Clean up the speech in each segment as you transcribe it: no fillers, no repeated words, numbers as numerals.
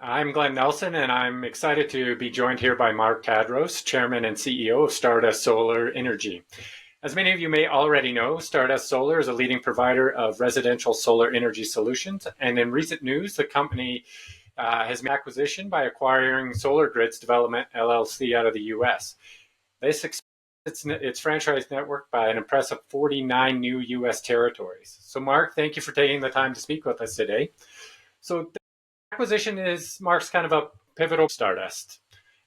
I'm Glenn Nelson, and I'm excited to be joined here by Mark Tadros, Chairman and CEO of Stardust Solar Energy. As many of you may already know, Stardust Solar is a leading provider of residential solar energy solutions. And in recent news, the company has made an acquisition by acquiring Solar Grids Development LLC out of the US. This expands its franchise network by an impressive 49 new US territories. So, Mark, thank you for taking the time to speak with us today. So, acquisition is marks kind of a pivotal Stardust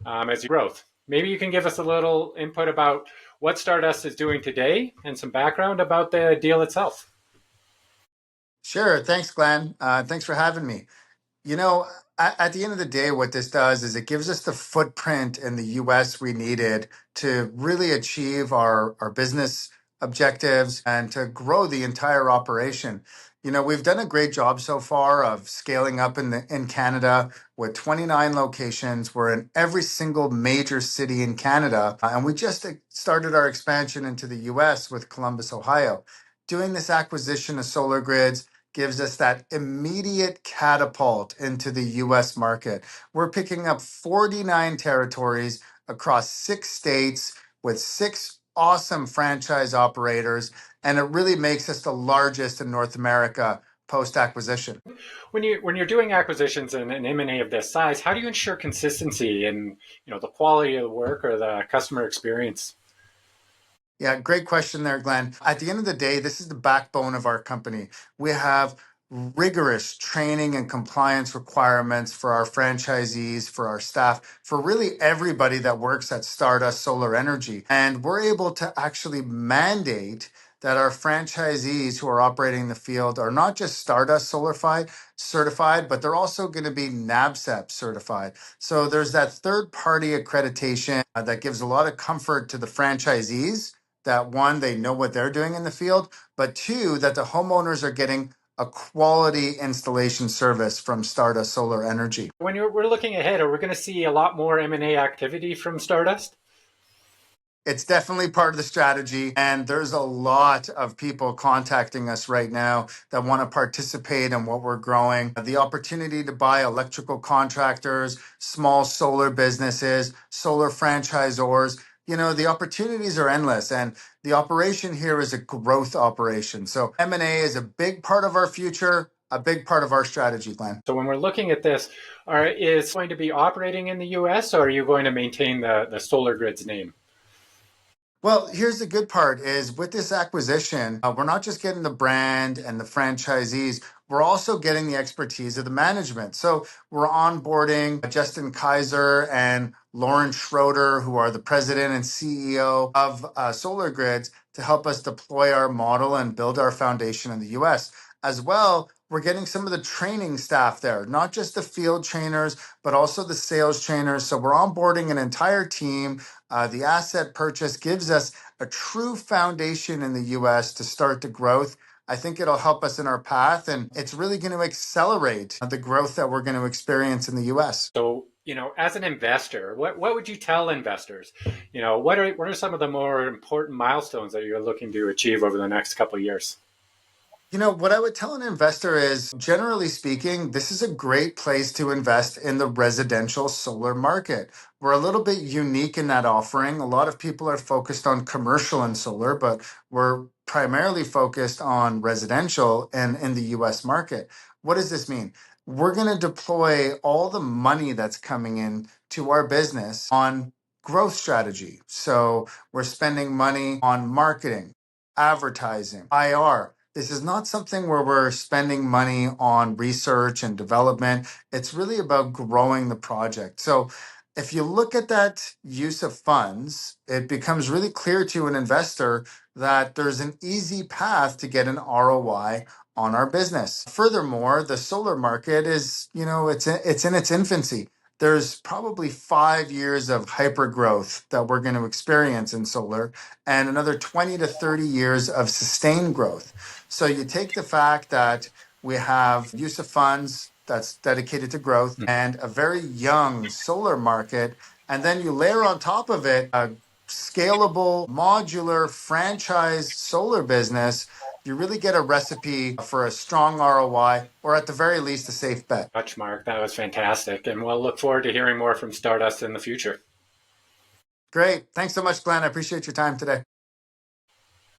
as growth. Maybe you can give us a little input about what Stardust is doing today and some background about the deal itself. Sure. Thanks, Glenn. Thanks for having me. You know, at the end of the day, what this does is it gives us the footprint in the US we needed to really achieve our business objectives and to grow the entire operation. We've done a great job so far of scaling up in Canada with 29 locations. We're in every single major city in Canada, and we just started our expansion into the US with Columbus, Ohio. Doing this acquisition of Solar Grids gives us that immediate catapult into the US market. We're picking up 49 territories across 6 states with 6 awesome franchise operators, and it really makes us the largest in North America post acquisition. When you're doing acquisitions and an M&A of this size, how do you ensure consistency in the quality of the work or the customer experience? Yeah, great question there, Glenn. At the end of the day, this is the backbone of our company. We have rigorous training and compliance requirements for our franchisees, for our staff, for really everybody that works at Stardust Solar Energy. And we're able to actually mandate that our franchisees who are operating in the field are not just Stardust Solar certified, but they're also going to be NABCEP certified. So there's that third party accreditation that gives a lot of comfort to the franchisees that one, they know what they're doing in the field, but two, that the homeowners are getting a quality installation service from Stardust Solar Energy. We're looking ahead, are we going to see a lot more M&A activity from Stardust? It's definitely part of the strategy. And there's a lot of people contacting us right now that want to participate in what we're growing. The opportunity to buy electrical contractors, small solar businesses, solar franchisors. The opportunities are endless. And the operation here is a growth operation. So M&A is a big part of our future, a big part of our strategy, Glenn. So when we're looking at this, is it going to be operating in the US, or are you going to maintain the Solar Grids name? Well, here's the good part is with this acquisition, we're not just getting the brand and the franchisees, we're also getting the expertise of the management. So we're onboarding Justin Kaiser and Lauren Schroeder, who are the president and CEO of Solar Grids, to help us deploy our model and build our foundation in the US. As well, we're getting some of the training staff there, not just the field trainers, but also the sales trainers. So we're onboarding an entire team. The asset purchase gives us a true foundation in the US to start the growth. I think it'll help us in our path, and it's really going to accelerate the growth that we're going to experience in the US. So, as an investor, what would you tell investors? What are some of the more important milestones that you're looking to achieve over the next couple of years? What I would tell an investor is, generally speaking, this is a great place to invest in the residential solar market. We're a little bit unique in that offering. A lot of people are focused on commercial and solar, but we're primarily focused on residential and in the US market. What does this mean? We're going to deploy all the money that's coming in to our business on growth strategy. So we're spending money on marketing, advertising, IR. This is not something where we're spending money on research and development. It's really about growing the project. So if you look at that use of funds, it becomes really clear to an investor that there's an easy path to get an ROI on our business. Furthermore, the solar market is, it's in its infancy. There's probably 5 years of hyper growth that we're going to experience in solar and another 20 to 30 years of sustained growth. So you take the fact that we have use of funds that's dedicated to growth and a very young solar market, and then you layer on top of it a scalable, modular franchise solar business. you really get a recipe for a strong ROI, or at the very least, a safe bet. Much, Mark. That was fantastic. And we'll look forward to hearing more from Stardust in the future. Great. Thanks so much, Glenn. I appreciate your time today.